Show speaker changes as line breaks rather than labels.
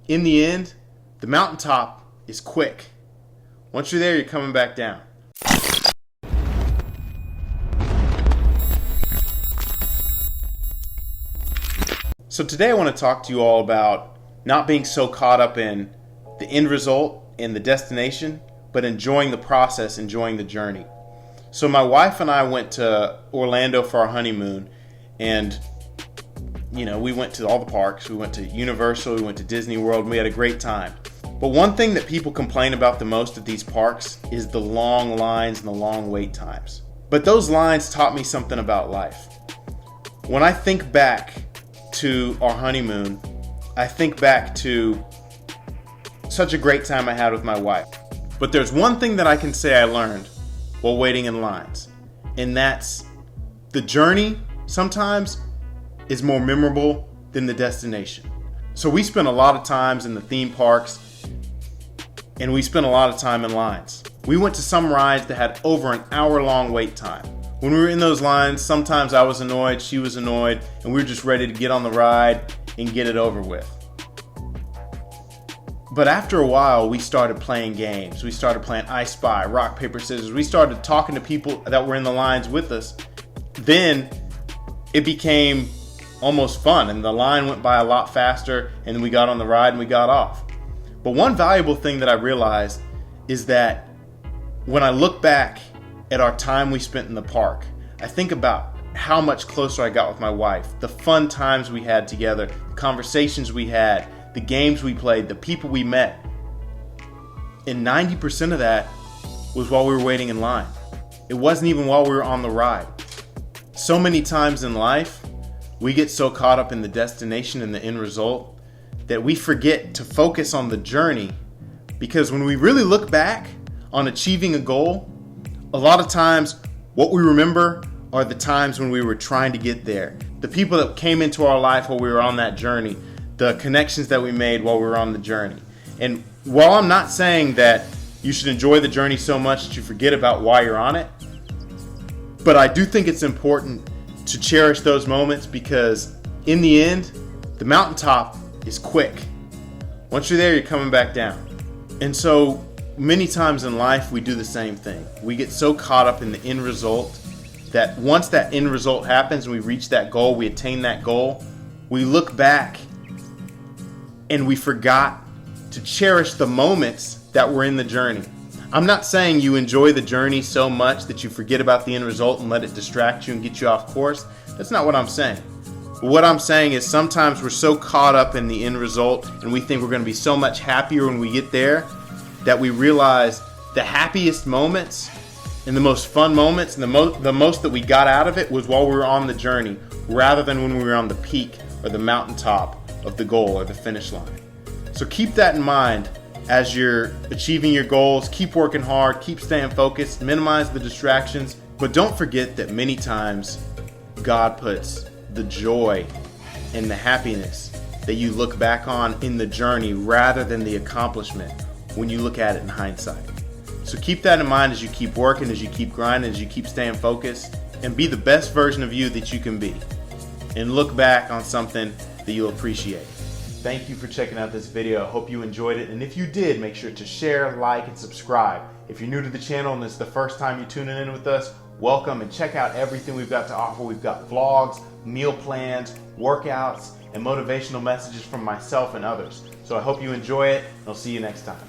In the end, the mountaintop is quick. Once you're there, you're coming back down. So today I want to talk to you all about not being so caught up in the end result and the destination, but enjoying the process, enjoying the journey. So my wife and I went to Orlando for our honeymoon, and we went to all the parks. We went to Universal, we went to Disney World, and we had a great time. But one thing that people complain about the most at these parks is the long lines and the long wait times. But those lines taught me something about life. When I think back to our honeymoon, I think back to such a great time I had with my wife. But there's one thing that I can say I learned while waiting in lines, and that's the journey sometimes is more memorable than the destination. So we spent a lot of times in the theme parks, and we spent a lot of time in lines. We went to some rides that had over an hour-long wait time. When we were in those lines, sometimes I was annoyed, she was annoyed, and we were just ready to get on the ride and get it over with. But after a while, we started playing games. We started playing I Spy, Rock, Paper, Scissors. We started talking to people that were in the lines with us. Then it became almost fun, and the line went by a lot faster, and then we got on the ride and we got off. But one valuable thing that I realized is that when I look back at our time we spent in the park, I think about how much closer I got with my wife, the fun times we had together, the conversations we had, the games we played, the people we met. And 90% of that was while we were waiting in line. It wasn't even while we were on the ride. So many times in life, we get so caught up in the destination and the end result that we forget to focus on the journey, because when we really look back on achieving a goal, a lot of times what we remember are the times when we were trying to get there. The people that came into our life while we were on that journey, the connections that we made while we were on the journey. And while I'm not saying that you should enjoy the journey so much that you forget about why you're on it, but I do think it's important to cherish those moments, because in the end, the mountaintop is quick. Once you're there, you're coming back down. And so many times in life, we do the same thing. We get so caught up in the end result that once that end result happens and we reach that goal, we attain that goal, we look back and we forgot to cherish the moments that were in the journey. I'm not saying you enjoy the journey so much that you forget about the end result and let it distract you and get you off course. That's not what I'm saying. What I'm saying is sometimes we're so caught up in the end result and we think we're going to be so much happier when we get there that we realize the happiest moments and the most fun moments and the most that we got out of it was while we were on the journey, rather than when we were on the peak or the mountaintop of the goal or the finish line. So keep that in mind as you're achieving your goals. Keep working hard, keep staying focused, minimize the distractions, but don't forget that many times God puts the joy and the happiness that you look back on in the journey rather than the accomplishment when you look at it in hindsight. So keep that in mind as you keep working, as you keep grinding, as you keep staying focused, and be the best version of you that you can be. And look back on something that you'll appreciate. Thank you for checking out this video. I hope you enjoyed it. And if you did, make sure to share, like, and subscribe. If you're new to the channel and this is the first time you're tuning in with us, welcome, and check out everything we've got to offer. We've got vlogs, meal plans, workouts, and motivational messages from myself and others. So I hope you enjoy it, and I'll see you next time.